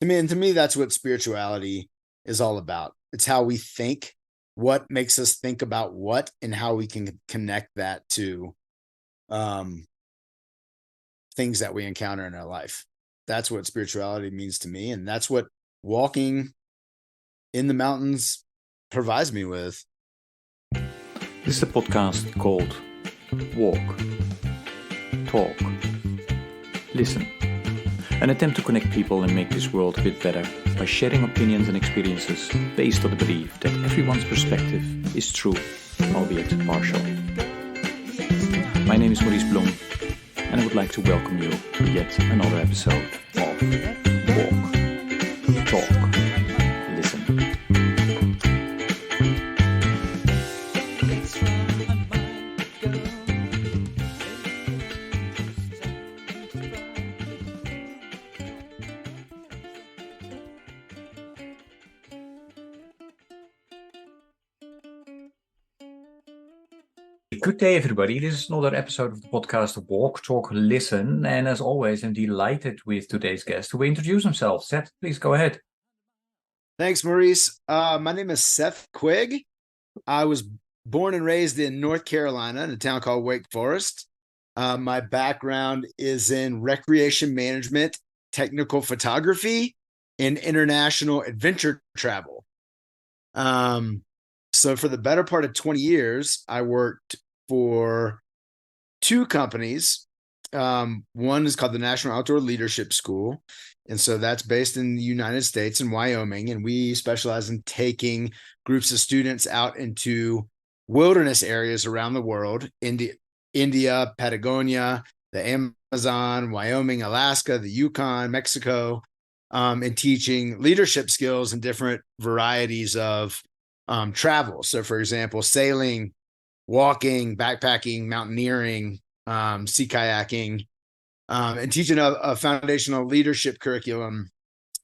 To me, that's what spirituality is all about. It's how we think, what makes us think about what, and how we can connect that to um, things that we encounter in our life. That's what spirituality means to me, and that's what walking in the mountains provides me with. This is a podcast called Walk, Talk, Listen. An attempt to connect people and make this world a bit better by sharing opinions and experiences based on the belief that everyone's perspective is true, albeit partial. My name is Maurice Blom, and I would like to welcome you to yet another episode of Walk, Talk, Listen. Good day, everybody. This is another episode of the podcast Walk, Talk, Listen. And as always, I'm delighted with today's guest who will introduce himself. Seth, please go ahead. Thanks, Maurice. My name is Seth Quigg. I was born and raised in North Carolina in a town called Wake Forest. My background is in recreation management, technical photography, and international adventure travel. So for the better part of 20 years, I worked for two companies. One is called the National Outdoor Leadership School. And so that's based in the United States in Wyoming. And we specialize in taking groups of students out into wilderness areas around the world, India, Patagonia, the Amazon, Wyoming, Alaska, the Yukon, Mexico, and teaching leadership skills in different varieties of travel. So for example, sailing, walking, backpacking, mountaineering, sea kayaking, and teaching a foundational leadership curriculum.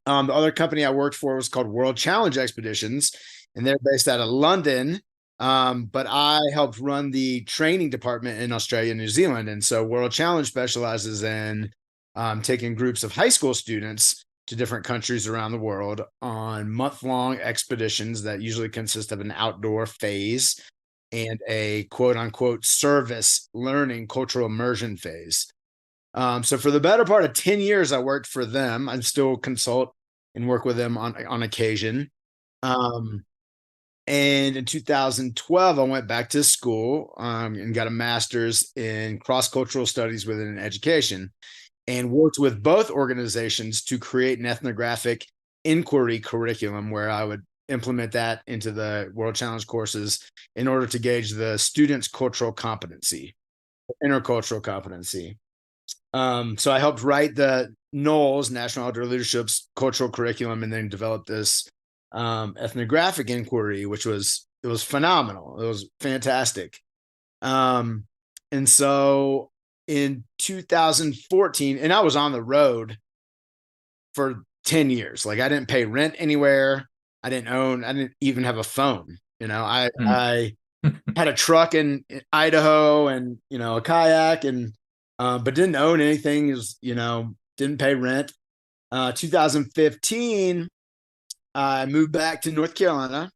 The other company I worked for was called World Challenge Expeditions, and they're based out of London. But I helped run the training department in Australia and New Zealand. And so World Challenge specializes in taking groups of high school students to different countries around the world on month-long expeditions that usually consist of an outdoor phase and a quote-unquote service learning cultural immersion phase. So for the better part of 10 years, I worked for them. I still consult and work with them on occasion. And in 2012, I went back to school and got a master's in cross-cultural studies within education, and worked with both organizations to create an ethnographic inquiry curriculum where I would implement that into the World Challenge courses in order to gauge the students' cultural competency, intercultural competency. So I helped write the NOLS, National Outdoor Leadership's cultural curriculum, and then developed this ethnographic inquiry, which was phenomenal. It was fantastic. And so in 2014, and I was on the road for 10 years. Like I didn't pay rent anywhere. I didn't even have a phone. I had a truck in Idaho and, a kayak and, but didn't own anything. It was, didn't pay rent. 2015, I moved back to North Carolina,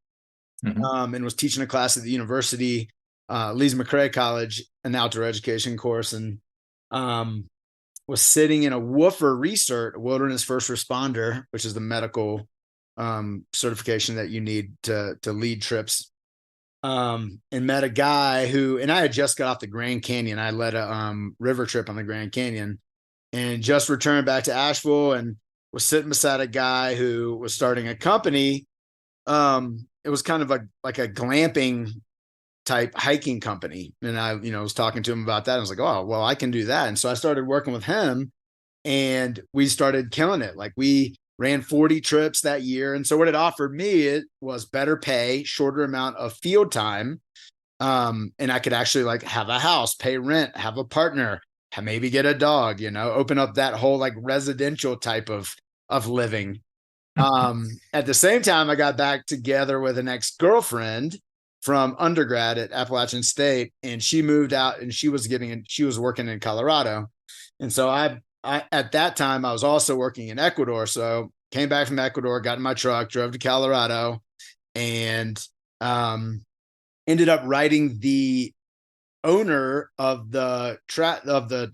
and was teaching a class at the university, Lees McRae College, an outdoor education course, and was sitting in a WOOFR research, wilderness first responder, which is the medical certification that you need to lead trips, and met a guy and I had just got off the Grand Canyon. I led a river trip on the Grand Canyon and just returned back to Asheville and was sitting beside a guy who was starting a company. It was kind of like a glamping type hiking company. And I, was talking to him about that. I was like, oh, well, I can do that. And so I started working with him and we started killing it. Like we ran 40 trips that year. And so what it offered me, it was better pay, shorter amount of field time. And I could actually like have a house, pay rent, have a partner, maybe get a dog, open up that whole like residential type of living. At the same time, I got back together with an ex-girlfriend from undergrad at Appalachian State, and she moved out and she was working in Colorado. And so I at that time I was also working in Ecuador. So came back from Ecuador, got in my truck, drove to Colorado, and ended up writing the owner of the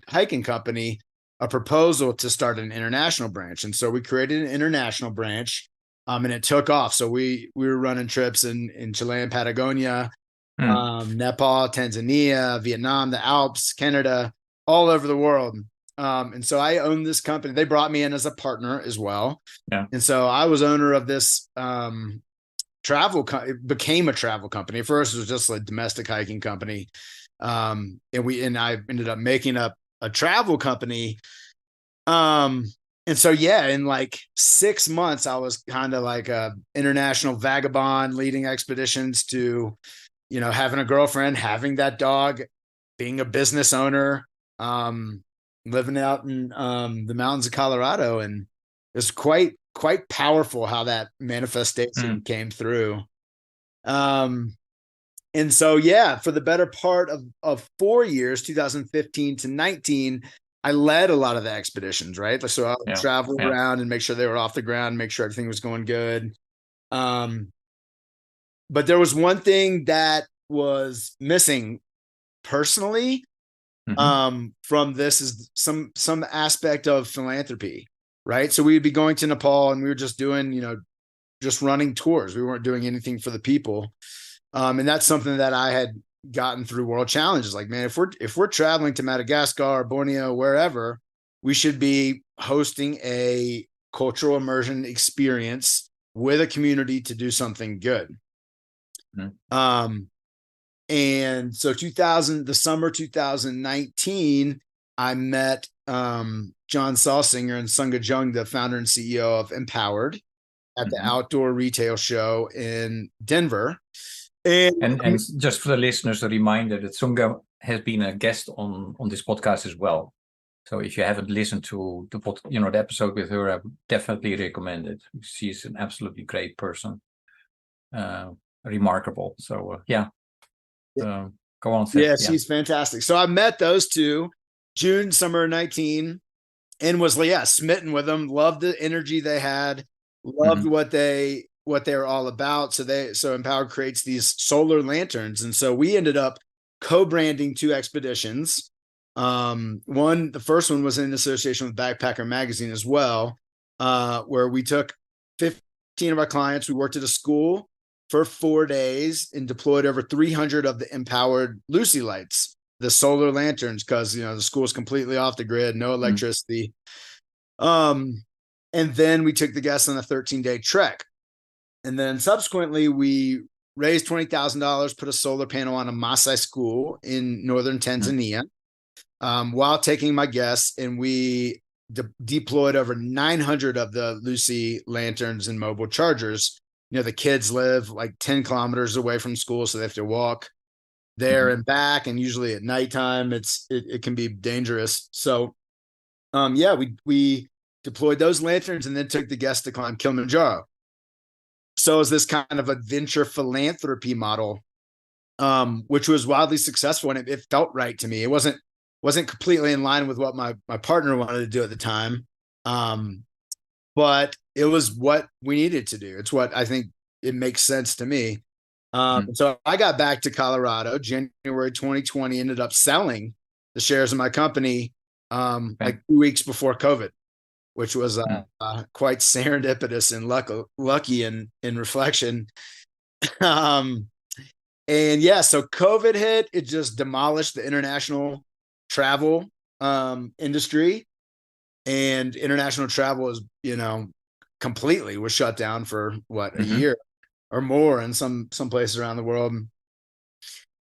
hiking company a proposal to start an international branch. And so we created an international branch, and it took off. So we were running trips in Chile and Patagonia, Nepal, Tanzania, Vietnam, the Alps, Canada, all over the world. And so I owned this company. They brought me in as a partner as well. Yeah. And so I was owner of this it became a travel company. At first it was just a domestic hiking company. And I ended up making up a travel company. And so, yeah, in like 6 months, I was kind of like a international vagabond leading expeditions to, having a girlfriend, having that dog, being a business owner, living out in the mountains of Colorado. And it's quite powerful how that manifestation came through. And so, yeah, for the better part of 4 years, 2015 to 19, I led a lot of the expeditions, right? So I would travel around and make sure they were off the ground, make sure everything was going good. But there was one thing that was missing personally from this is some aspect of philanthropy, right? So we'd be going to Nepal and we were just doing, just running tours. We weren't doing anything for the people. And that's something that I had gotten through World Challenges. Like, man, if we're traveling to Madagascar, Borneo, wherever, we should be hosting a cultural immersion experience with a community to do something good. And so the summer 2019, I met John Salsinger and Sunga Jung, the founder and CEO of MPOWERD, at the outdoor retail show in Denver. And just for the listeners, a reminder that Sunga has been a guest on this podcast as well. So if you haven't listened to the episode with her, I would definitely recommend it. She's an absolutely great person, remarkable. So go on, Seth. Yeah, she's fantastic. So I met those two, summer 19, and was smitten with them. Loved the energy they had. Loved what they were all about. So MPOWERD creates these solar lanterns. And so we ended up co-branding 2 expeditions. The first one was in association with Backpacker Magazine as well, where we took 15 of our clients. We worked at a school for 4 days and deployed over 300 of the MPOWERD Lucy lights, the solar lanterns, because, the school is completely off the grid, no electricity. And then we took the guests on a 13-day trek. And then subsequently, we raised $20,000, put a solar panel on a Maasai school in northern Tanzania, while taking my guests, and we deployed over 900 of the Lucy lanterns and mobile chargers. The kids live like 10 kilometers away from school, so they have to walk there and back. And usually at nighttime, it can be dangerous. So, we deployed those lanterns and then took the guests to climb Kilimanjaro. So it was this kind of adventure philanthropy model, which was wildly successful, and it felt right to me. It wasn't completely in line with what my partner wanted to do at the time, but it was what we needed to do. It's what I think it makes sense to me. So I got back to Colorado, January 2020, ended up selling the shares of my company like 2 weeks before COVID, which was quite serendipitous and lucky in reflection. So COVID hit. It just demolished the international travel industry, and international travel is, completely was shut down for a year or more in some places around the world.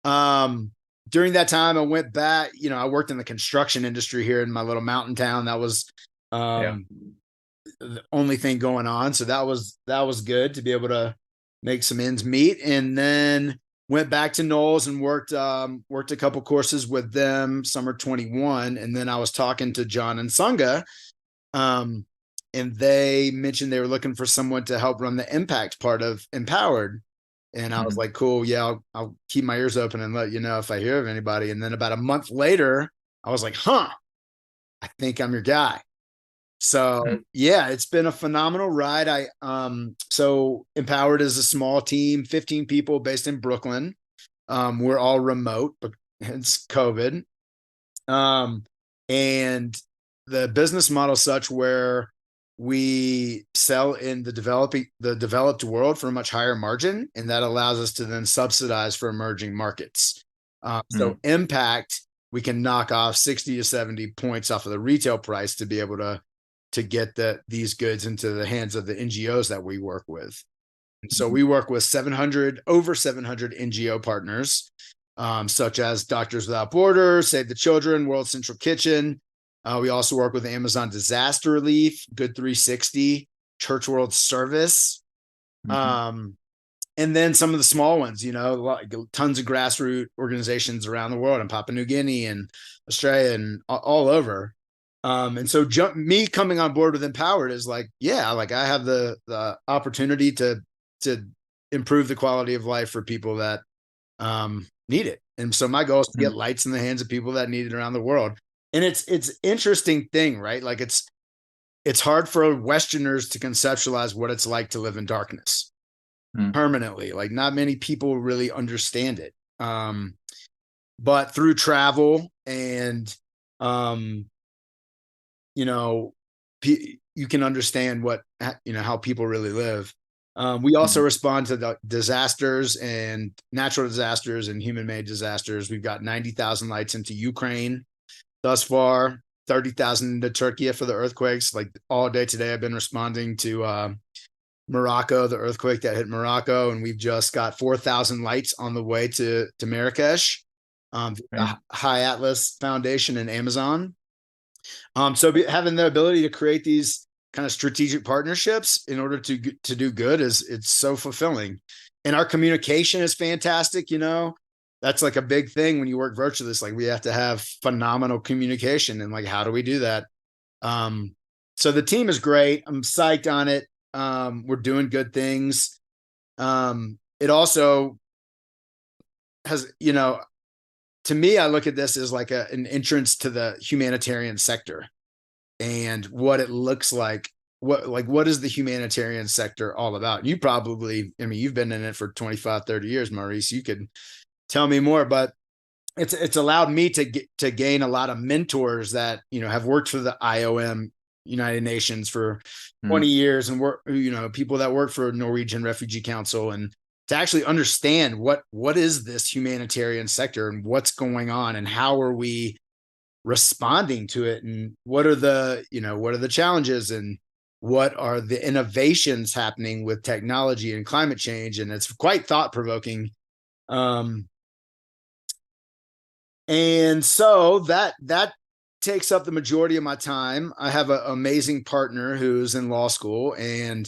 During that time, I went back, I worked in the construction industry here in my little mountain town. That was the only thing going on. So that was good to be able to make some ends meet. And then went back to Knowles and worked a couple courses with them summer 21. And then I was talking to John and Sunga, and they mentioned they were looking for someone to help run the impact part of MPOWERD. And I was like, cool. Yeah, I'll keep my ears open and let you know if I hear of anybody. And then about a month later, I was like, I think I'm your guy. So yeah, it's been a phenomenal ride. So Empowered is a small team, 15 people based in Brooklyn. We're all remote, but it's COVID. Um, and the business model is such where we sell in the developed world for a much higher margin, and that allows us to then subsidize for emerging markets. So impact, we can knock off 60 to 70 points off of the retail price to be able to get these goods into the hands of the NGOs that we work with. And so we work with over 700 NGO partners, such as Doctors Without Borders, Save the Children, World Central Kitchen. We also work with Amazon Disaster Relief, Good 360, Church World Service, and then some of the small ones, like tons of grassroots organizations around the world in Papua New Guinea and Australia and all over. And so me coming on board with Empowered is like, yeah, like I have the opportunity to improve the quality of life for people that need it. And so my goal is to get lights in the hands of people that need it around the world. And it's interesting thing, right? Like it's hard for Westerners to conceptualize what it's like to live in darkness permanently. Like not many people really understand it. But through travel and you can understand how people really live. We also respond to the disasters and natural disasters and human-made disasters. We've got 90,000 lights into Ukraine thus far, 30,000 into Turkey for the earthquakes. Like all day today, I've been responding to Morocco, the earthquake that hit Morocco, and we've just got 4,000 lights on the way to Marrakesh, the High Atlas Foundation and Amazon. So having the ability to create these kind of strategic partnerships in order to do good it's so fulfilling. And our communication is fantastic. That's like a big thing when you work virtually. It's like we have to have phenomenal communication, and like, how do we do that? So the team is great. I'm psyched on it. We're doing good things. It also has, to me, I look at this as like an entrance to the humanitarian sector and what it looks like. What is the humanitarian sector all about? You probably, you've been in it for 25, 30 years, Maurice. You could tell me more, but it's allowed me to gain a lot of mentors that, have worked for the IOM, United Nations, for 20 years, and work, people that work for Norwegian Refugee Council, and to actually understand what is this humanitarian sector and what's going on and how are we responding to it, and what are the challenges, and what are the innovations happening with technology and climate change. And it's quite thought-provoking. And so that takes up the majority of my time. I have an amazing partner who's in law school, and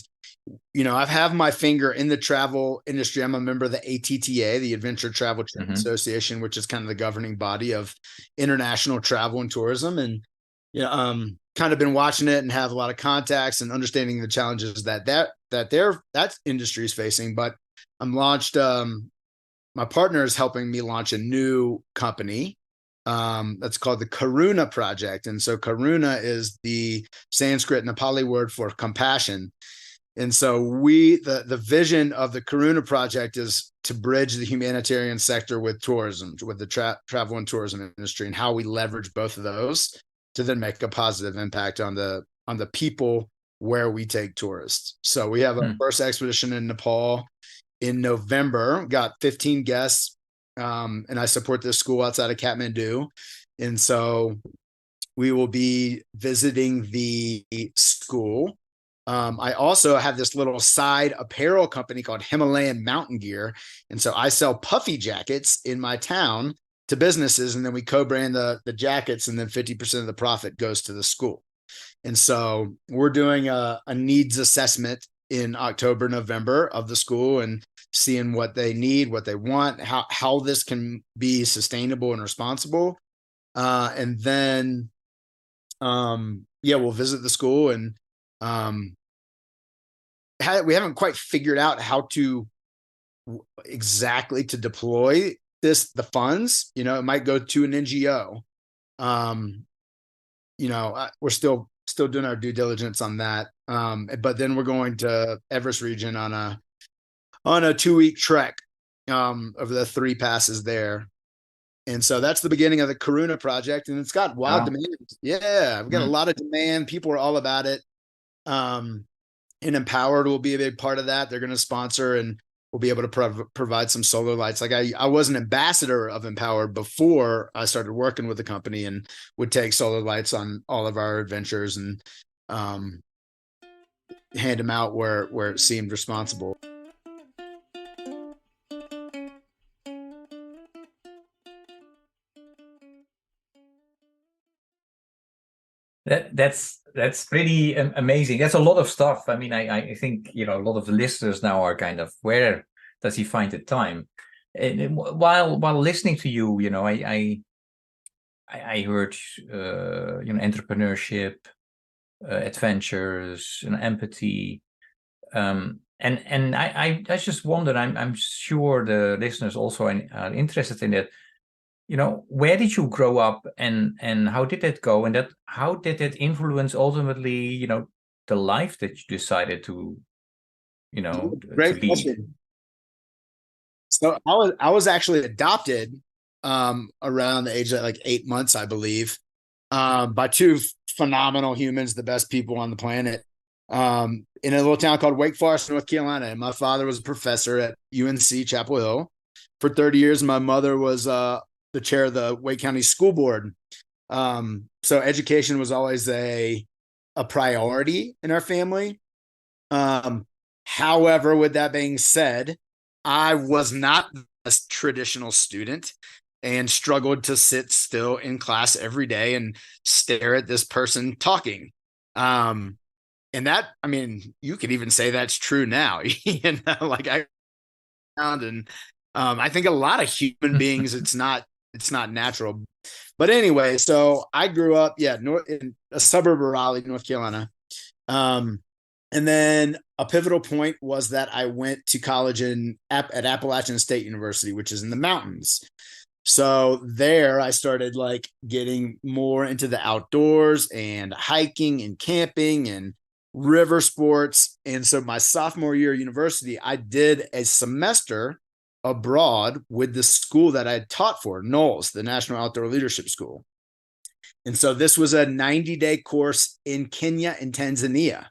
I have my finger in the travel industry. I'm a member of the ATTA, the Adventure Travel Trade Association, which is kind of the governing body of international travel and tourism. And kind of been watching it and have a lot of contacts and understanding the challenges that industry is facing. But my partner is helping me launch a new company that's called the Karuna Project. And so Karuna is the Sanskrit Nepali word for compassion. And so the vision of the Karuna Project is to bridge the humanitarian sector with tourism, with the travel and tourism industry, and how we leverage both of those to then make a positive impact on the people where we take tourists. So we have a first expedition in Nepal in November, got 15 guests, and I support this school outside of Kathmandu. And so we will be visiting the school. I also have this little side apparel company called Himalayan Mountain Gear. And so I sell puffy jackets in my town to businesses, and then we co-brand the jackets, and then 50% of the profit goes to the school. And so we're doing a needs assessment in October, November of the school, and seeing what they need, what they want, how this can be sustainable and responsible. And then, we'll visit the school, and we haven't quite figured out how to exactly to deploy the funds. It might go to an NGO. We're still still doing our due diligence on that. But then we're going to Everest region on a 2-week trek over the 3 passes there. And so that's the beginning of the Karuna project, and it's got wild demand. Yeah, we've got a lot of demand. People are all about it. And MPOWERD will be a big part of that. They're going to sponsor, and we'll be able to provide some solar lights. Like I was an ambassador of MPOWERD before I started working with the company, and would take solar lights on all of our adventures and hand them out where it seemed responsible. That's pretty amazing. That's a lot of stuff. I mean, I think, a lot of the listeners now are kind of, where does he find the time? And while listening to you, I heard entrepreneurship, adventures, and empathy. And I just wondered, I'm sure the listeners also are interested in that. Where did you grow up, and how did that go, and how did that influence ultimately, the life that you decided to, Great to lead? question. So I was actually adopted around the age of like 8 months, I believe, by 2 phenomenal humans, the best people on the planet, in a little town called Wake Forest, North Carolina. And my father was a professor at UNC Chapel Hill for 30 years. My mother was the chair of the Wake County School Board. So education was always a priority in our family. However, with that being said, I was not a traditional student and struggled to sit still in class every day and stare at this person talking. And that, I mean, you could even say that's true now. Like I found, and I think a lot of human beings, it's not natural. But anyway, so I grew up, in a suburb of Raleigh, North Carolina. And then a pivotal point was that I went to college at Appalachian State University, which is in the mountains. So there I started like getting more into the outdoors and hiking and camping and river sports. And so my sophomore year of university, I did a semester abroad with the school that I had taught for, NOLS, the National Outdoor Leadership School. And so this was a 90-day course in Kenya and Tanzania.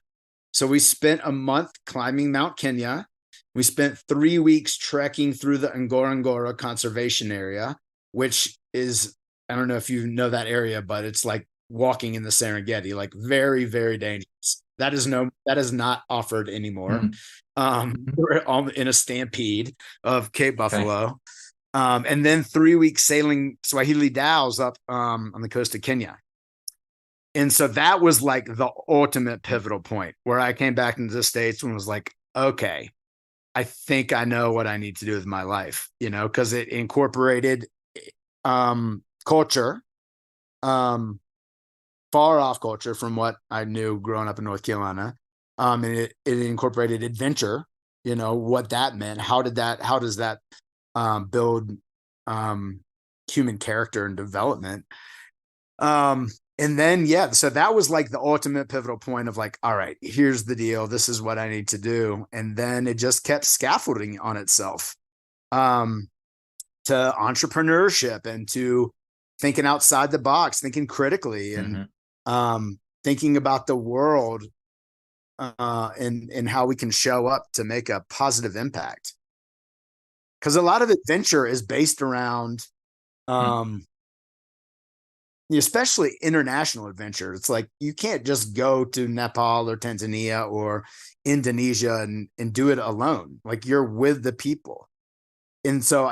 So we spent a month climbing Mount Kenya. We spent 3 weeks trekking through the Ngorongoro Conservation Area, which is, I don't know if you know that area, but it's like walking in the Serengeti, like very, very dangerous. That is not offered anymore. We're all in a stampede of Cape Buffalo. Okay. And then 3 weeks sailing Swahili dhows up on the coast of Kenya. And so that was like the ultimate pivotal point where I came back into the States and was like, okay, I think I know what I need to do with my life, because it incorporated culture, far off culture from what I knew growing up in North Carolina. And it incorporated adventure, what that meant. How does that build human character and development? And then, so that was like the ultimate pivotal point of like, all right, here's the deal. This is what I need to do. And then it just kept scaffolding on itself to entrepreneurship and to thinking outside the box, thinking critically, and thinking about the world and how we can show up to make a positive impact. Because a lot of adventure is based around especially international adventure. It's like you can't just go to Nepal or Tanzania or Indonesia and do it alone. Like you're with the people. And so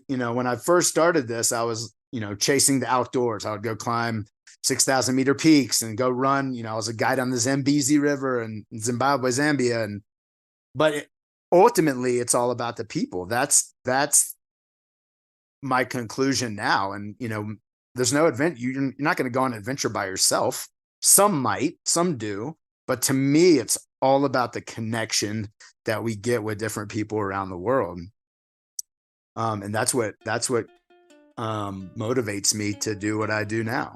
when I first started this, I was chasing the outdoors. I would go climb 6,000 meter peaks and go run. I was a guide on the Zambezi River in Zimbabwe, Zambia, but ultimately it's all about the people. That's my conclusion now. And there's no adventure. You're not going to go on an adventure by yourself. Some might, some do, but to me, it's all about the connection that we get with different people around the world. And that's what motivates me to do what I do now.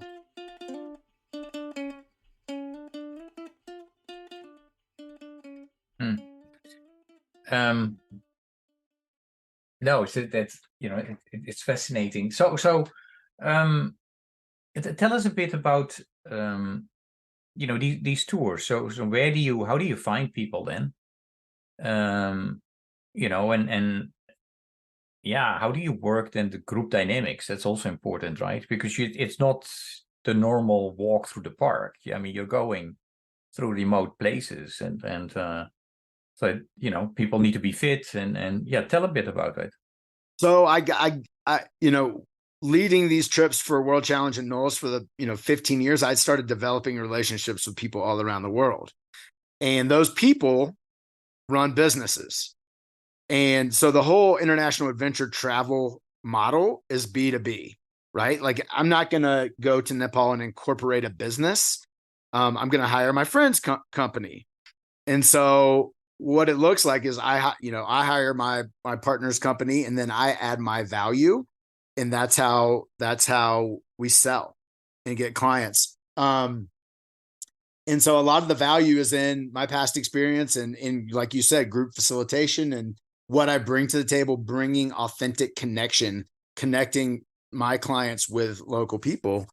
No, so that's, it's fascinating. So tell us a bit about these tours. So how do you find people then? And yeah, how do you work then the group dynamics? That's also important, right? Because it's not the normal walk through the park. I mean, you're going through remote places, and so people need to be fit, and yeah, tell a bit about it. So I leading these trips for World Challenge and NOLS for the 15 years, I started developing relationships with people all around the world, and those people run businesses. And so the whole international adventure travel model is B2B, right? Like I'm not going to go to Nepal and incorporate a business. I'm going to hire my friend's company. And so what it looks like is I hire my partner's company, and then I add my value, and that's how we sell and get clients. And so a lot of the value is in my past experience and in, like you said, group facilitation and what I bring to the table, bringing authentic connection, connecting my clients with local people.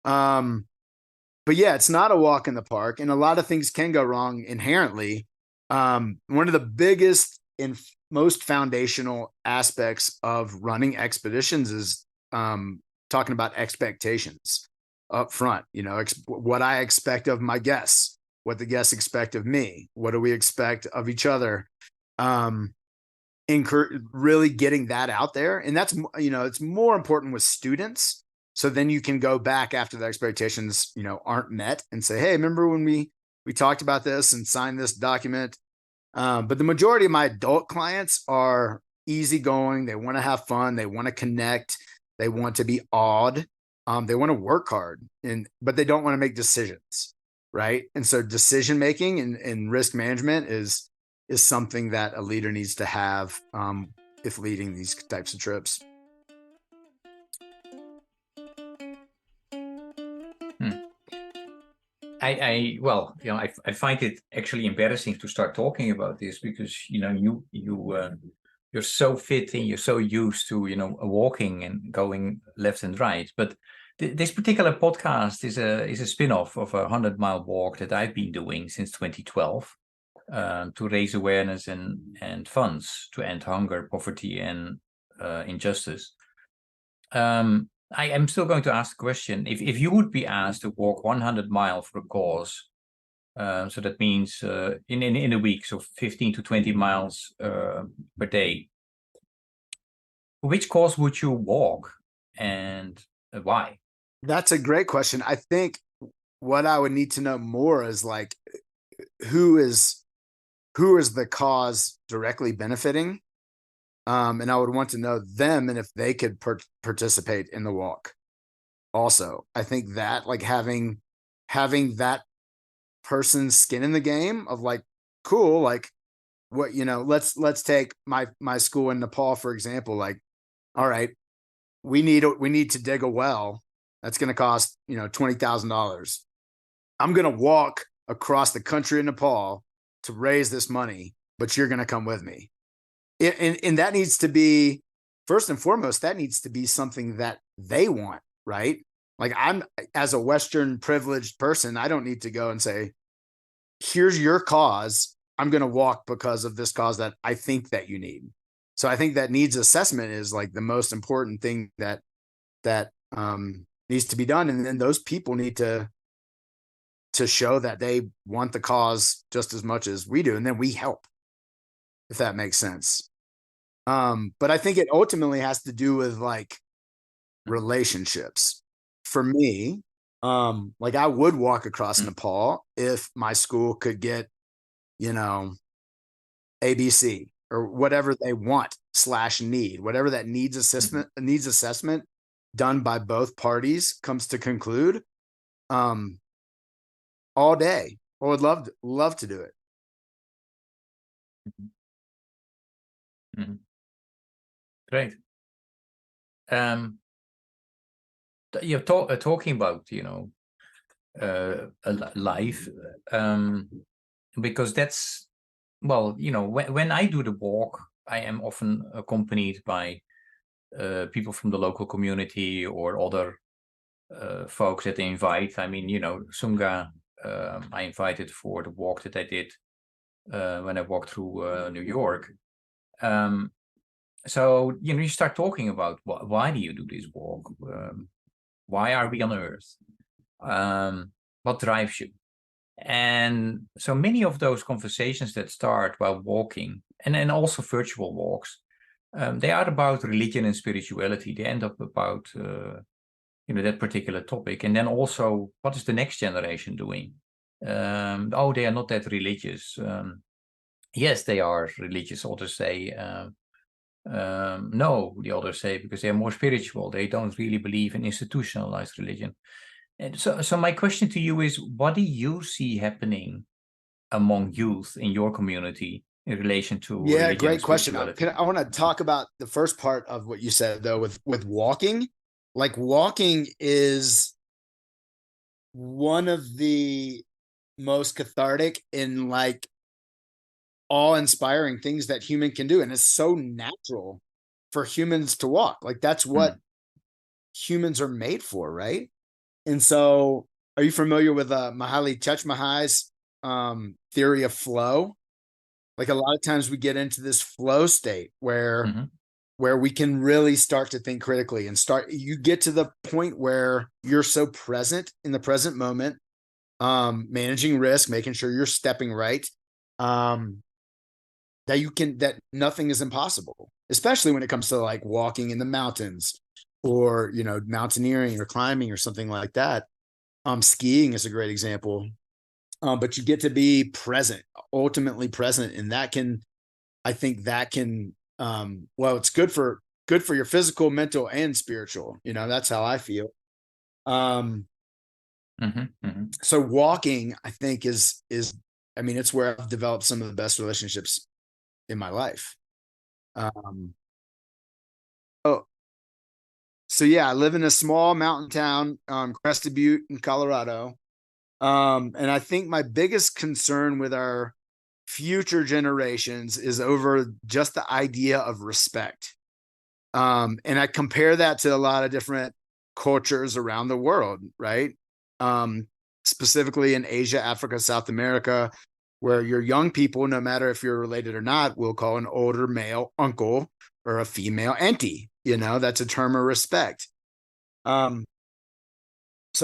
But yeah, it's not a walk in the park, and a lot of things can go wrong inherently. One of the biggest and most foundational aspects of running expeditions is talking about expectations up front. What I expect of my guests, what the guests expect of me, what do we expect of each other. Really getting that out there, and that's it's more important with students. So then you can go back after the expectations aren't met and say, hey, remember when we talked about this and signed this document? But the majority of my adult clients are easygoing. They want to have fun. They want to connect. They want to be awed. They want to work hard, but they don't want to make decisions, right? And so decision making and risk management is something that a leader needs to have if leading these types of trips. I find it actually embarrassing to start talking about this because you're so fit and you're so used to walking and going left and right. But this particular podcast is a spin-off of a 100-mile walk that I've been doing since 2012 to raise awareness and funds to end hunger, poverty, and injustice. I am still going to ask a question. If you would be asked to walk 100 miles for a cause, so that means in a week, so 15 to 20 miles per day, which cause would you walk and why? That's a great question. I think what I would need to know more is like who is the cause directly benefiting. And I would want to know them and if they could participate in the walk. Also, I think that like having that person's skin in the game of like, cool, like what, let's take my school in Nepal, for example. Like, all right, we need to dig a well. That's going to cost, $20,000. I'm going to walk across the country in Nepal to raise this money, but you're going to come with me. And that needs to be, first and foremost, that needs to be something that they want, right? Like I'm, as a Western privileged person, I don't need to go and say, here's your cause. I'm going to walk because of this cause that I think that you need. So I think that needs assessment is like the most important thing that needs to be done. And then those people need to show that they want the cause just as much as we do. And then we help, if that makes sense. But I think it ultimately has to do with like relationships. For me, like I would walk across Nepal if my school could get, ABC or whatever they want / need, whatever that needs assessment done by both parties comes to conclude, all day. I would love to do it. Mm-hmm. Great. You're talking about life, because that's well, when I do the walk, I am often accompanied by people from the local community or other folks that they invite. I mean, Sunga, I invited for the walk that I did when I walked through New York. So, you start talking about why do you do this walk? Why are we on Earth? What drives you? And so many of those conversations that start while walking, and also virtual walks, they are about religion and spirituality. They end up about that particular topic. And then also, what is the next generation doing? Oh, they are not that religious. Yes, they are religious. Others say no. The others say because they are more spiritual. They don't really believe in institutionalized religion. And so my question to you is, what do you see happening among youth in your community in relation to Yeah, religion and great question. spirituality? I want to talk about the first part of what you said though, with walking. Like walking is one of the most cathartic and like awe-inspiring things that human can do, and it's so natural for humans to walk. Like that's what humans are made for, right? And so, are you familiar with Mihaly Csikszentmihalyi's theory of flow? Like a lot of times we get into this flow state where we can really start to think critically and you get to the point where you're so present in the present moment, managing risk, making sure you're stepping right, that nothing is impossible, especially when it comes to like walking in the mountains or, mountaineering or climbing or something like that. Skiing is a great example. But you get to be present, ultimately present. And I think that can, well, it's good for your physical, mental, and spiritual. That's how I feel. So walking, I think I mean, it's where I've developed some of the best relationships in my life. Oh, so yeah, I live in a small mountain town, Crested Butte in Colorado. And I think my biggest concern with our future generations is over just the idea of respect. And I compare that to a lot of different cultures around the world, right? Specifically in Asia, Africa, South America, where your young people, no matter if you're related or not, will call an older male uncle or a female auntie. That's a term of respect. So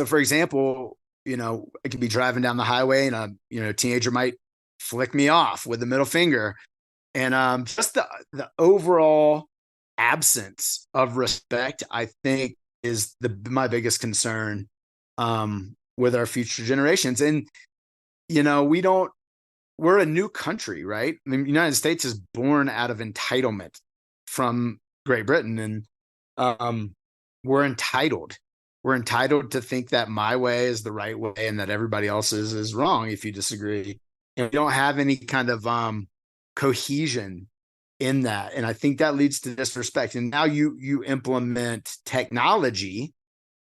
for example, I could be driving down the highway and a teenager might flick me off with the middle finger. And just the overall absence of respect, I think, is my biggest concern with our future generations. And we're a new country, right? The United States is born out of entitlement from Great Britain, and we're entitled. We're entitled to think that my way is the right way and that everybody else's is wrong if you disagree. And we don't have any kind of cohesion in that. And I think that leads to disrespect. And now you implement technology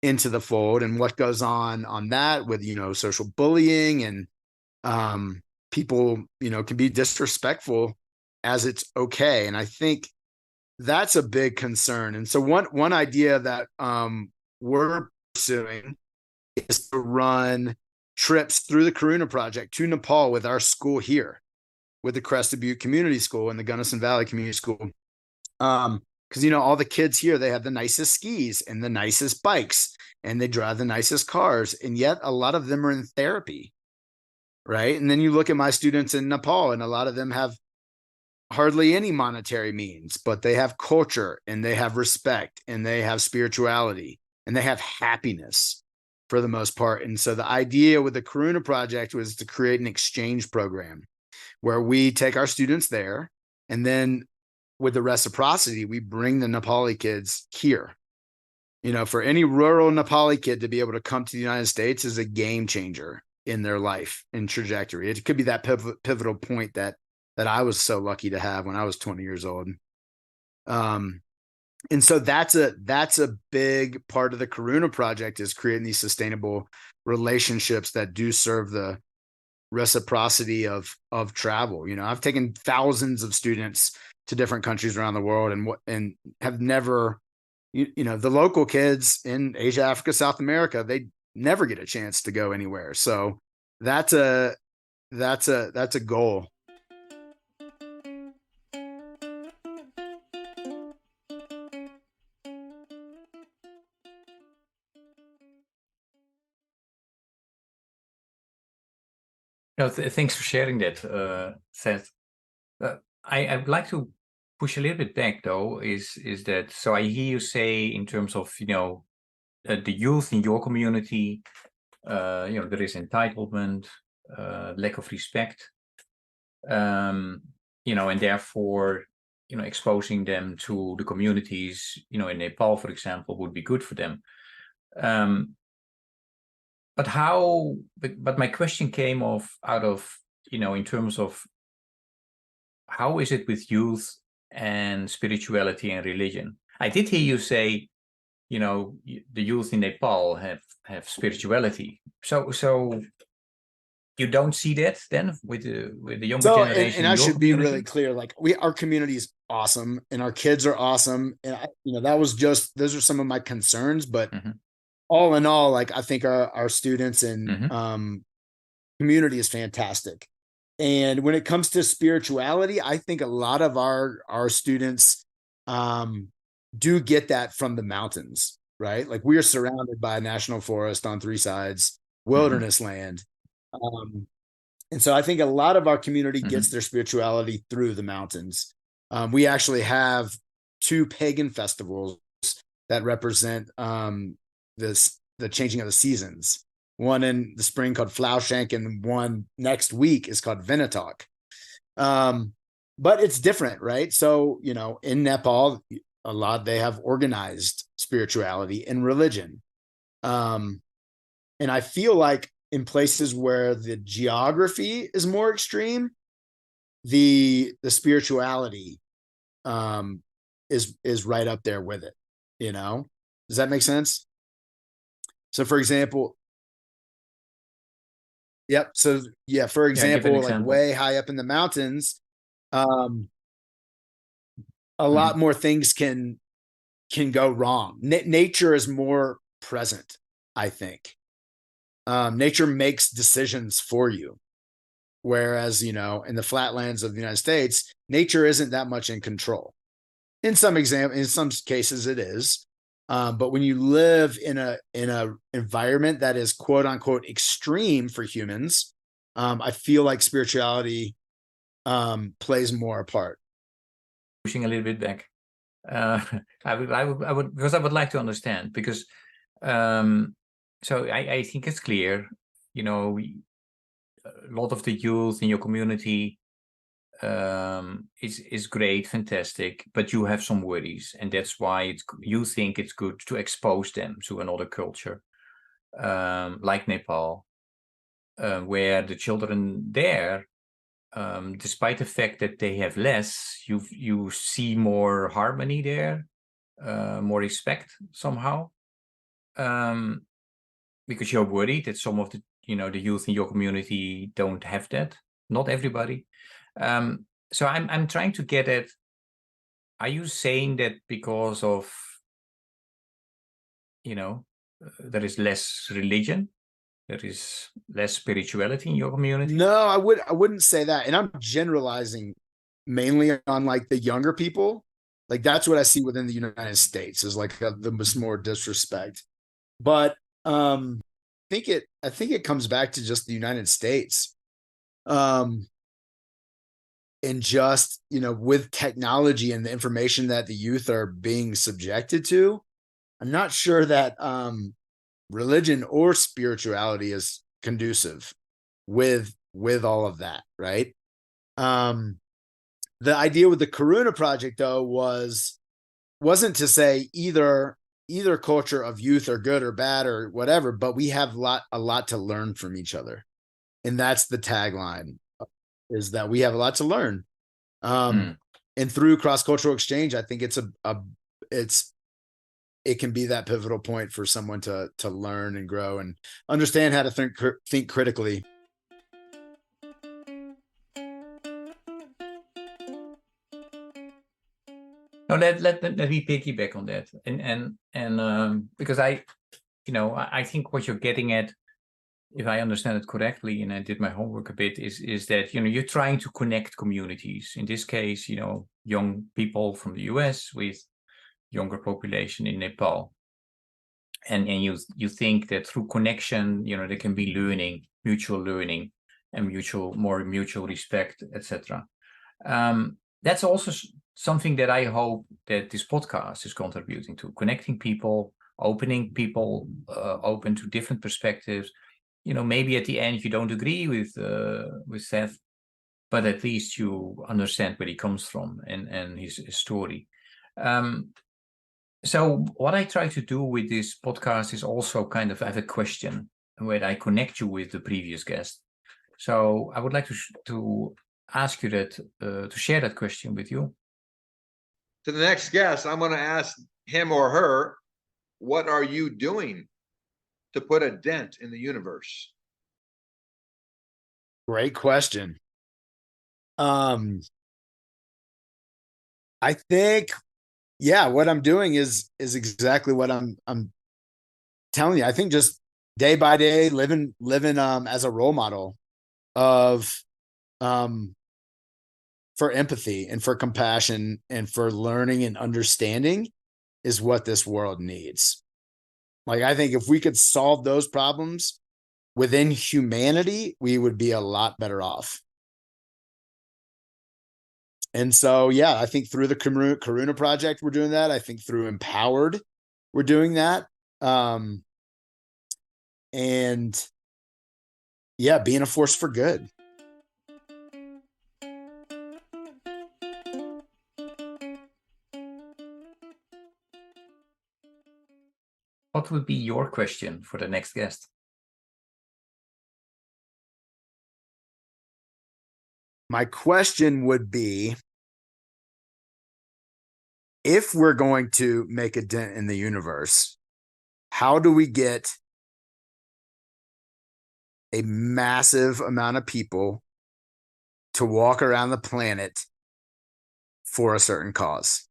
into the fold, and what goes on that with, social bullying and people, can be disrespectful as it's okay. And I think that's a big concern. And so one idea that we're pursuing is to run trips through the Karuna Project to Nepal with our school here, with the Crested Butte Community School and the Gunnison Valley Community School. Because all the kids here, they have the nicest skis and the nicest bikes, and they drive the nicest cars, and yet a lot of them are in therapy, right? And then you look at my students in Nepal, and a lot of them have hardly any monetary means, but they have culture and they have respect and they have spirituality and they have happiness for the most part. And so the idea with the Karuna Project was to create an exchange program where we take our students there, and then with the reciprocity, we bring the Nepali kids here. For any rural Nepali kid to be able to come to the United States is a game changer in their life and trajectory. It could be that pivotal point that I was so lucky to have when I was 20 years old. And so that's a big part of the Karuna Project, is creating these sustainable relationships that do serve the reciprocity of travel. You know, I've taken thousands of students to different countries around the world, and have never, you know, the local kids in Asia, Africa, South America, they never get a chance to go anywhere. So that's a goal. No, thanks for sharing that, Seth. I would like to push a little bit back, though. Is that so? I hear you say in terms of the youth in your community, there is entitlement, lack of respect, and therefore, exposing them to the communities, in Nepal, for example, would be good for them. But how? But my question came out of in terms of how is it with youth and spirituality and religion? I did hear you say, the youth in Nepal have spirituality. So you don't see that then with the younger So, generation and in I your should be really community? clear, like our community is awesome and our kids are awesome. And those are some of my concerns, but Hmm. all in all, like I think our students and Hmm. community is fantastic. And when it comes to spirituality, I think a lot of our students um, do get that from the mountains, right? Like we are surrounded by a national forest on three sides, Hmm. wilderness land. Um, and so I think a lot of our community gets Hmm. their spirituality through the mountains. We actually have two pagan festivals that represent the changing of the seasons. One in the spring called Flaushank, and one next week is called Venetok. Um, but it's different, right? So, you know, in Nepal, a lot they have organized spirituality and religion. Um, and I feel like in places where the geography is more extreme, the spirituality um is right up there with it, you know? Does that make sense? So for example, yep. So yeah, for Yeah, give an example, like example. way high up in the mountains, um, a lot Hmm. more things can go wrong. Nature is more present, I think. Nature makes decisions for you. Whereas, you know, in the flatlands of the United States, nature isn't that much in control. In some cases it is. But when you live in a environment that is quote unquote extreme for humans, I feel like spirituality plays more a part. Pushing a little bit back. Uh, I would, because I would like to understand, because um, so I think it's clear, a lot of the youth in your community is great, fantastic, but you have some worries, and that's why you think it's good to expose them to another culture, like Nepal, where the children there, despite the fact that they have less, you see more harmony there, more respect somehow, um, because you're worried that some of the youth in your community don't have that. Not everybody. So I'm trying to get at, are you saying that because of, there is less religion, there is less spirituality in your community? No, I wouldn't say that. And I'm generalizing mainly on like the younger people. Like that's what I see within the United States is like the more disrespect. But I think it comes back to just the United States. Um and just, you know, with technology and the information that the youth are being subjected to, I'm not sure that religion or spirituality is conducive with all of that, right? Um the idea with the Karuna project though wasn't to say either culture of youth are good or bad or whatever, but we have a lot to learn from each other. And that's the tagline, is that we have a lot to learn. Um, Mm. and through cross-cultural exchange, I think it's it can be that pivotal point for someone to learn and grow and understand how to think critically. No, let me piggyback on that, and because I think what you're getting at, if I understand it correctly, and I did my homework a bit, is that you're trying to connect communities. In this case, young people from the US with younger population in Nepal, and you think that through connection, there can be mutual learning, and more mutual respect, etc. That's also something that I hope that this podcast is contributing to, connecting people, opening people open to different perspectives. Maybe at the end you don't agree with Seth, but at least you understand where he comes from and his story. So what I try to do with this podcast is also kind of have a question where I connect you with the previous guest. So I would like to ask you that to share that question with you. To the next guest, I'm going to ask him or her, what are you doing to put a dent in the universe? Great question. I think, yeah, what I'm doing is exactly what I'm telling you. I think just day by day, living as a role model of for empathy and for compassion and for learning and understanding is what this world needs. Like, I think if we could solve those problems within humanity, we would be a lot better off. And so, yeah, I think through the Karuna Project, we're doing that. I think through Empowered, we're doing that. And yeah, being a force for good. What would be your question for the next guest? My question would be, if we're going to make a dent in the universe, how do we get a massive amount of people to walk around the planet for a certain cause?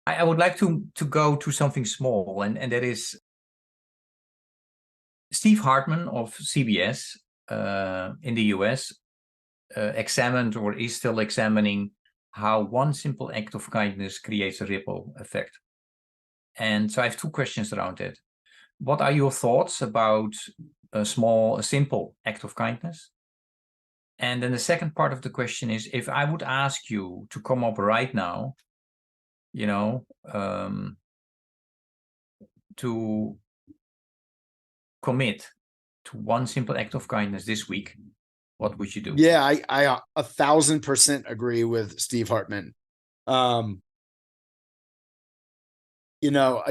I would like to go to something small, and that is Steve Hartman of CBS in the US examined, or is still examining, how one simple act of kindness creates a ripple effect. And so I have two questions around it. What are your thoughts about a simple act of kindness? And then the second part of the question is, if I would ask you to come up right now, to commit to one simple act of kindness this week, what would you do? Yeah, I 1,000% agree with Steve Hartman. A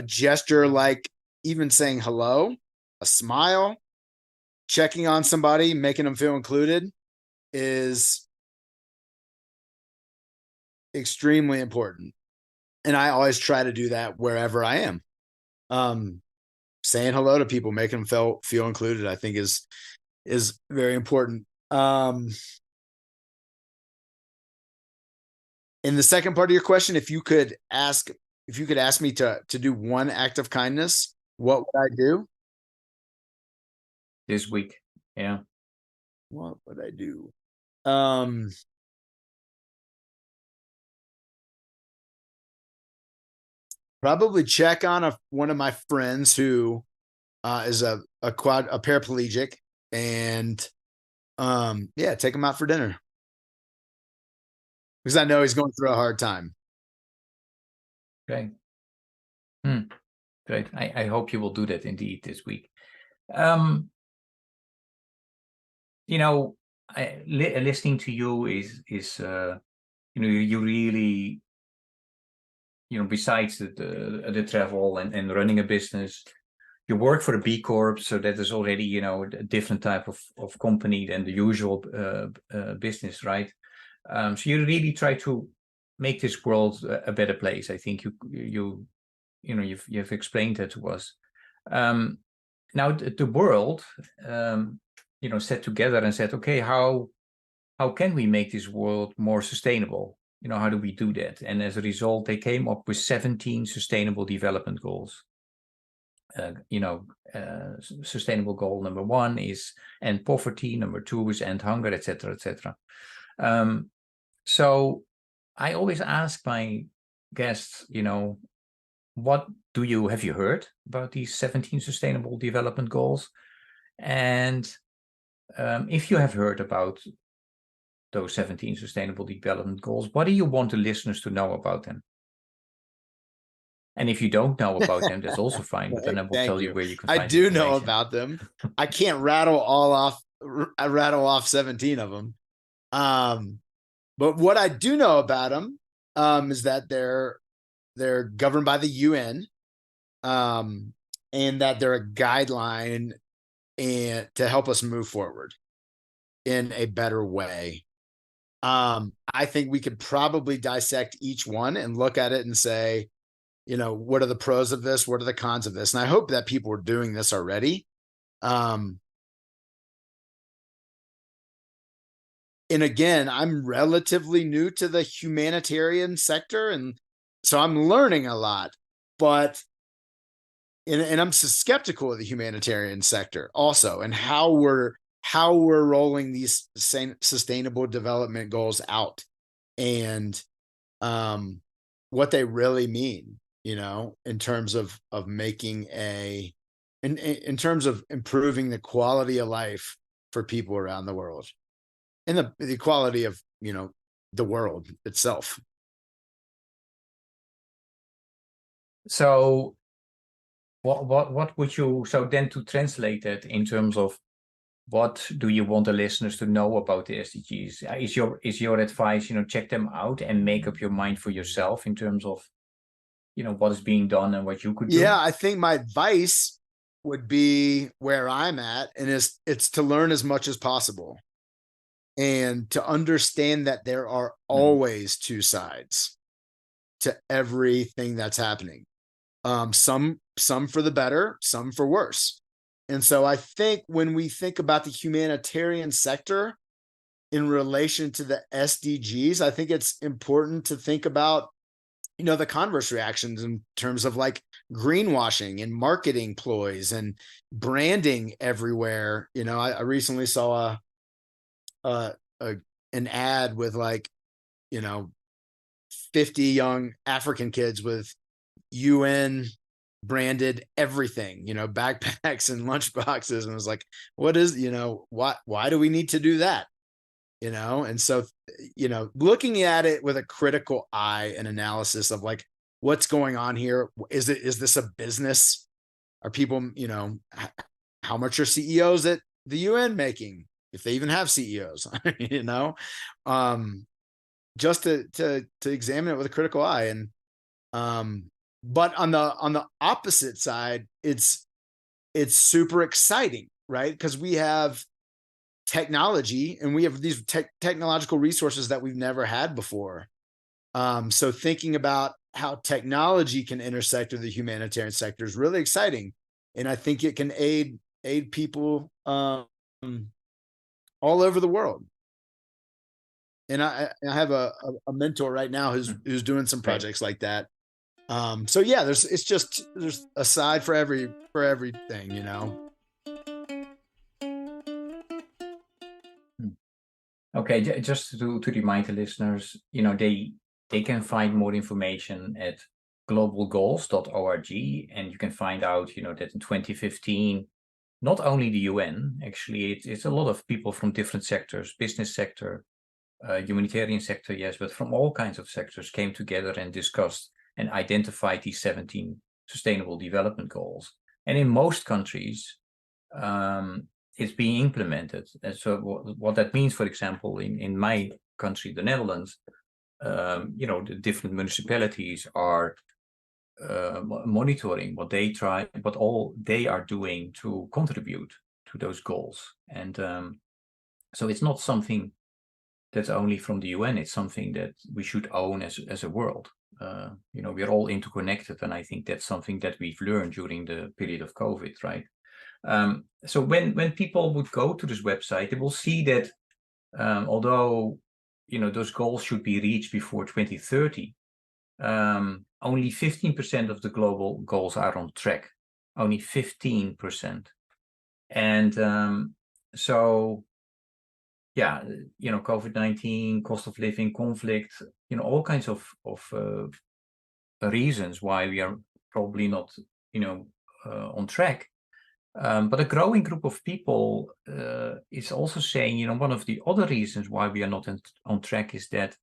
gesture like even saying hello, a smile, checking on somebody, making them feel included is extremely important. And I always try to do that wherever I am. Saying hello to people, making them feel included, I think is very important. In the second part of your question, if you could ask me to do one act of kindness, what would I do this week? Yeah. What would I do? Probably check on one of my friends who is a paraplegic, and take him out for dinner, because I know he's going through a hard time. Great. Great. I hope you will do that indeed this week. Listening to you is you really, besides the travel and running a business, you work for a B Corp, so that is already, a different type of company than the usual business, right? So you really try to make this world a better place. I think you've explained that to us. Now the world, sat together and said, okay, how can we make this world more sustainable? how do we do that? And as a result, they came up with 17 sustainable development goals. Sustainable goal number 1 is end poverty, number 2 is end hunger, etc., etc. So I always ask my guests, have you heard about these 17 sustainable development goals? And if you have heard about those 17 sustainable development goals, what do you want the listeners to know about them? And if you don't know about them, that's also fine, but then I will tell you where you can find I do know about them. I can't rattle off 17 of them. But what I do know about them is that they're governed by the UN, and that they're a guideline and to help us move forward in a better way. I think we could probably dissect each one and look at it and say, what are the pros of this? What are the cons of this? And I hope that people are doing this already. And again, I'm relatively new to the humanitarian sector, and so I'm learning a lot, but and I'm skeptical of the humanitarian sector also, and how we're rolling these sustainable development goals out, and what they really mean, in terms of making in terms of improving the quality of life for people around the world, and the quality of, the world itself. So what would you, so then to translate that in terms of what do you want the listeners to know about the SDGs? Is your advice, check them out and make up your mind for yourself in terms of, what is being done and what you could do? Yeah, I think my advice would be where I'm at, and it's to learn as much as possible, and to understand that there are always two sides to everything that's happening. Some for the better, some for worse. And so I think when we think about the humanitarian sector in relation to the SDGs, I think it's important to think about, the converse reactions in terms of like greenwashing and marketing ploys and branding everywhere. I recently saw an ad with 50 young African kids with UN branded everything, backpacks and lunch boxes, and it was like, what is, why do we need to do that? And so, looking at it with a critical eye and analysis of like, what's going on here? Is this a business? Are people, how much are CEOs at the UN making, if they even have CEOs? Just to examine it with a critical eye. And but on the opposite side, it's super exciting, right? Because we have technology, and we have these technological resources that we've never had before. So thinking about how technology can intersect with the humanitarian sector is really exciting, and I think it can aid people all over the world. And I have a mentor right now who's doing some projects like that. So yeah, there's a side for everything, Okay, just to remind the listeners, they can find more information at globalgoals.org, and you can find out, that in 2015, not only the UN, actually, it's a lot of people from different sectors, business sector, humanitarian sector, yes, but from all kinds of sectors came together and discussed and identified these 17 sustainable development goals. And in most countries, it's being implemented. And so what that means, for example, in my country, the Netherlands, the different municipalities are monitoring what all they are doing to contribute to those goals. And so it's not something that's only from the UN, it's something that we should own as a world. We're all interconnected, and I think that's something that we've learned during the period of COVID, right? So when people would go to this website, they will see that although those goals should be reached before 2030. Only 15% of the global goals are on track. Only 15%. And so, yeah, COVID-19, cost of living, conflict, all kinds of reasons why we are probably not, on track. But a growing group of people is also saying, one of the other reasons why we are not on track is that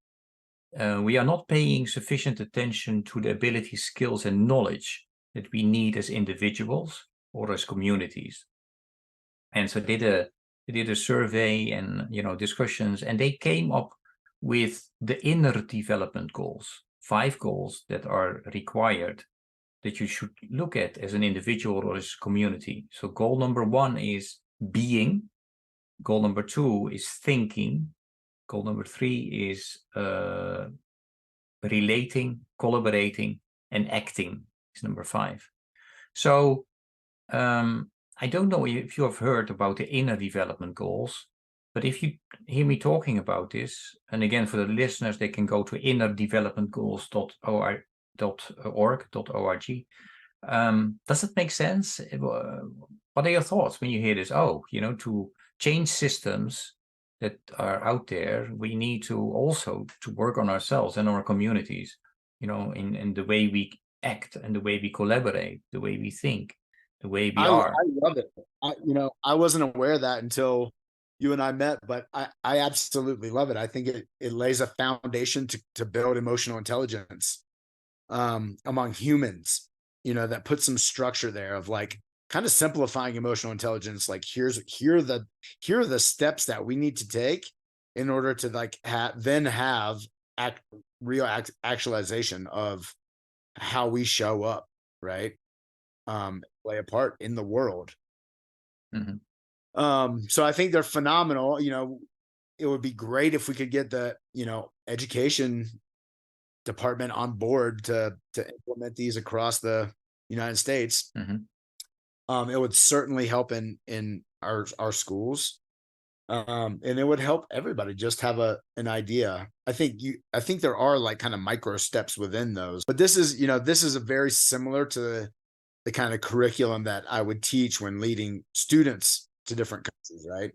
we are not paying sufficient attention to the abilities, skills, and knowledge that we need as individuals or as communities. And so they did a survey and discussions, and they came up with the inner development goals, 5 goals that are required that you should look at as an individual or as a community. So goal number 1 is being. Goal number 2 is thinking. Goal number 3 is relating, collaborating, and acting is number 5. So I don't know if you have heard about the inner development goals, but if you hear me talking about this, and again, for the listeners, they can go to innerdevelopmentgoals.org. Does it make sense? What are your thoughts when you hear this? To change systems that are out there, we need to also to work on ourselves and our communities, in the way we act and the way we collaborate, the way we think, the way we are. I love it. I wasn't aware of that until you and I met, but I absolutely love it. I think it lays a foundation to build emotional intelligence among humans, that puts some structure there of like kind of simplifying emotional intelligence. Like here are the steps that we need to take in order to like have real actualization of how we show up, right? Play a part in the world. Mm-hmm. So I think they're phenomenal. It would be great if we could get the education department on board to implement these across the United States. Mm-hmm. It would certainly help in our schools, and it would help everybody just have an idea. I think there are like kind of micro steps within those, but this is a very similar to the kind of curriculum that I would teach when leading students to different countries, right?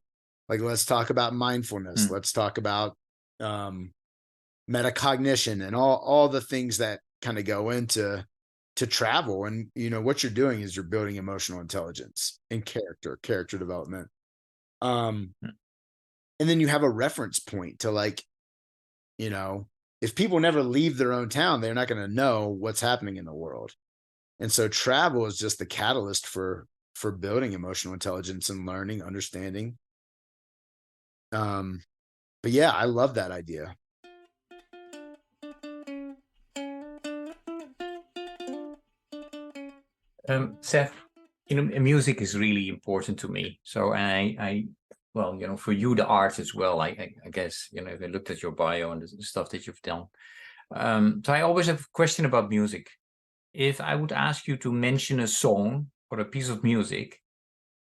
Like, let's talk about mindfulness. Let's talk about metacognition and all the things that kind of go into travel. And what you're doing is you're building emotional intelligence and character development. And then you have a reference point to like, if people never leave their own town, they're not going to know what's happening in the world. And so travel is just the catalyst for building emotional intelligence and learning, understanding. But yeah, I love that idea. Seth, music is really important to me. So well, for you, the arts as well. I guess, if I looked at your bio and the stuff that you've done. So I always have a question about music. If I would ask you to mention a song or a piece of music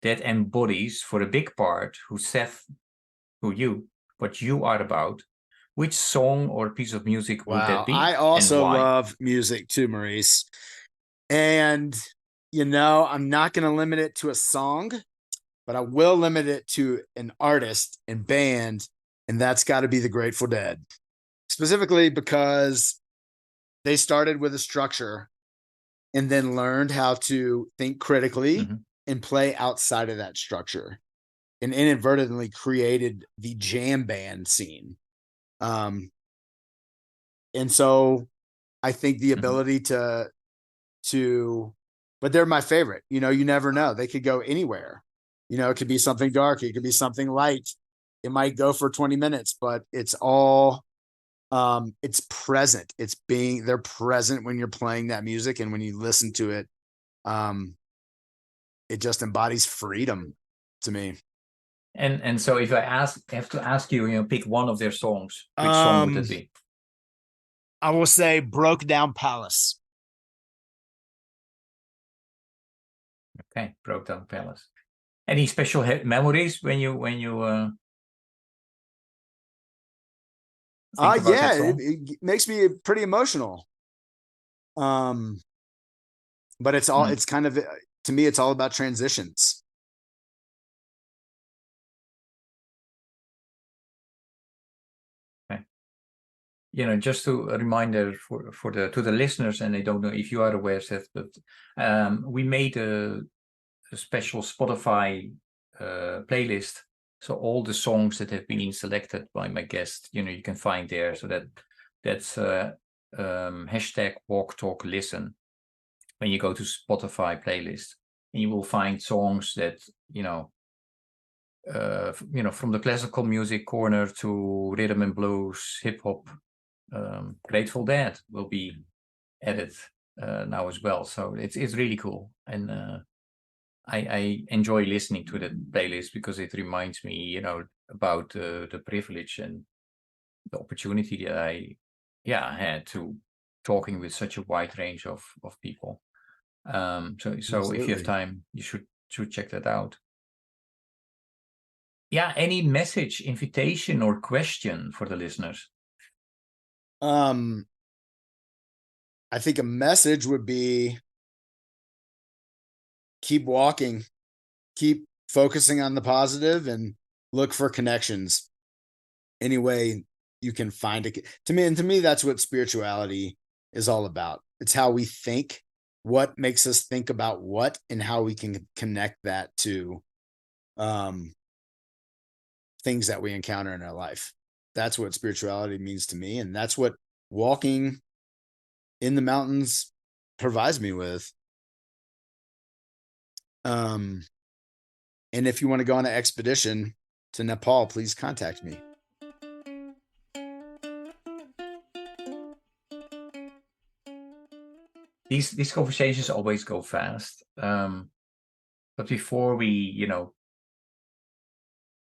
that embodies, for a big part, what you are about, which song or piece of music would that be? I also love music too, Maurice. And, I'm not going to limit it to a song, but I will limit it to an artist and band, and that's got to be the Grateful Dead. Specifically because they started with a structure and then learned how to think critically and play outside of that structure, and inadvertently created the jam band scene. And so I think the ability to, but they're my favorite. You never know. They could go anywhere. It could be something dark. It could be something light. It might go for 20 minutes, but it's all, it's present. They're present when you're playing that music. And when you listen to it, it just embodies freedom to me. And so if I have to ask you, pick one of their songs, which song would it be? I will say Broke Down Palace. Okay, Broke Down Palace. Any special memories when you think about that Yeah, song? it makes me pretty emotional. But it's kind of, to me, it's all about transitions. Okay. Just a reminder for the listeners, and I don't know if you are aware, Seth, but we made a special Spotify playlist. So all the songs that have been selected by my guest, you can find there. So that's hashtag Walk Talk Listen. When you go to Spotify playlist, and you will find songs that from the classical music corner to rhythm and blues, hip hop. Grateful Dead will be added now as well. So it's really cool, and I enjoy listening to that playlist because it reminds me, about the privilege and the opportunity that I had to talking with such a wide range of people. So if you have Absolutely. time, you should check that out. Yeah, any message, invitation, or question for the listeners? I think a message would be keep walking, keep focusing on the positive, and look for connections any way you can find it. To me, that's what spirituality is all about. It's how we think, what makes us think about what, and how we can connect that to things that we encounter in our life. That's what spirituality means to me, and that's what walking in the mountains provides me with. And if you want to go on an expedition to Nepal, please contact me. These conversations always go fast. But before we,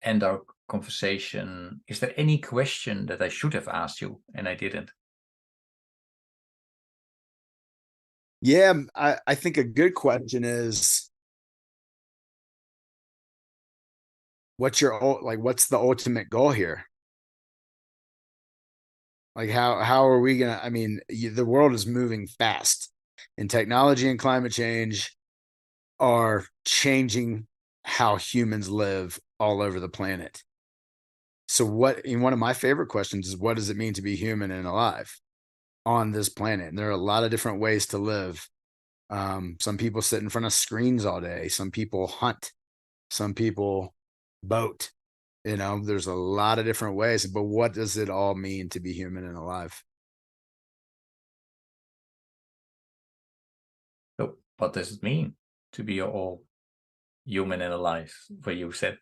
end our conversation, is there any question that I should have asked you and I didn't? Yeah, I think a good question is, what's the ultimate goal here? Like how are we gonna? I mean, the world is moving fast, and technology and climate change are changing how humans live all over the planet. So one of my favorite questions is, what does it mean to be human and alive on this planet? And there are a lot of different ways to live. Some people sit in front of screens all day. Some people hunt. Some people boat. There's a lot of different ways, but what does it all mean to be human and alive? So what does it mean to be all human and alive for you, Seth?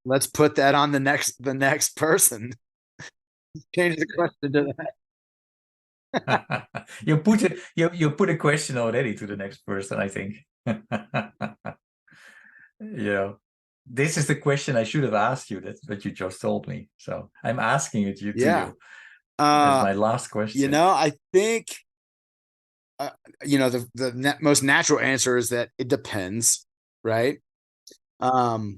Let's put that on the next person. Change the question to that. You put a question already to the next person, I think. This is the question I should have asked you. That's what you just told me. So I'm asking it to Yeah. you. That's my last question. I think the most natural answer is that it depends, right? Hmm.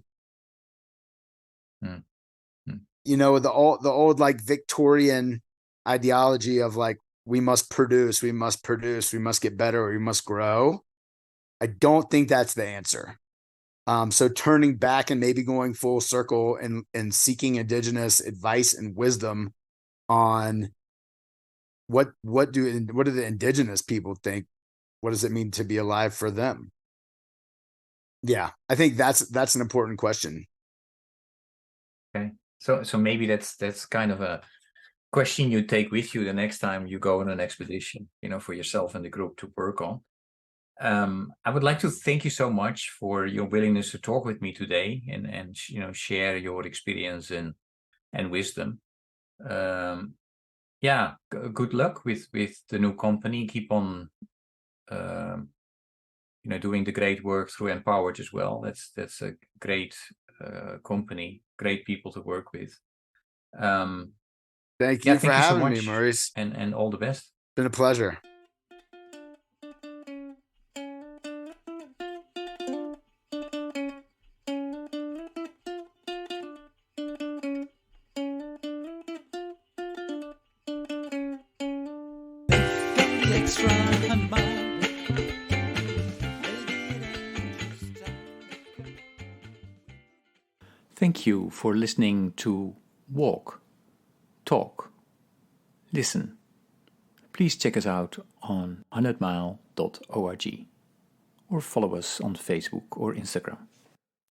The old like Victorian ideology of like, we must produce, we must produce, we must get better, or we must grow. I don't think that's the answer. So turning back and maybe going full circle and seeking indigenous advice and wisdom on what do the indigenous people think? What does it mean to be alive for them? Yeah, I think that's an important question. Okay. So maybe that's kind of a question you take with you the next time you go on an expedition, for yourself and the group to work on. I would like to thank you so much for your willingness to talk with me today and share your experience and wisdom. Good luck with the new company. Keep on doing the great work through MPOWERD as well. That's a great company, great people to work with. Thank you for thank you so having much, me, Maurice. and all the best. Been a pleasure. extra 100 mile. Thank you for listening to Walk, Talk, Listen. Please check us out on 100mile.org or follow us on Facebook or Instagram.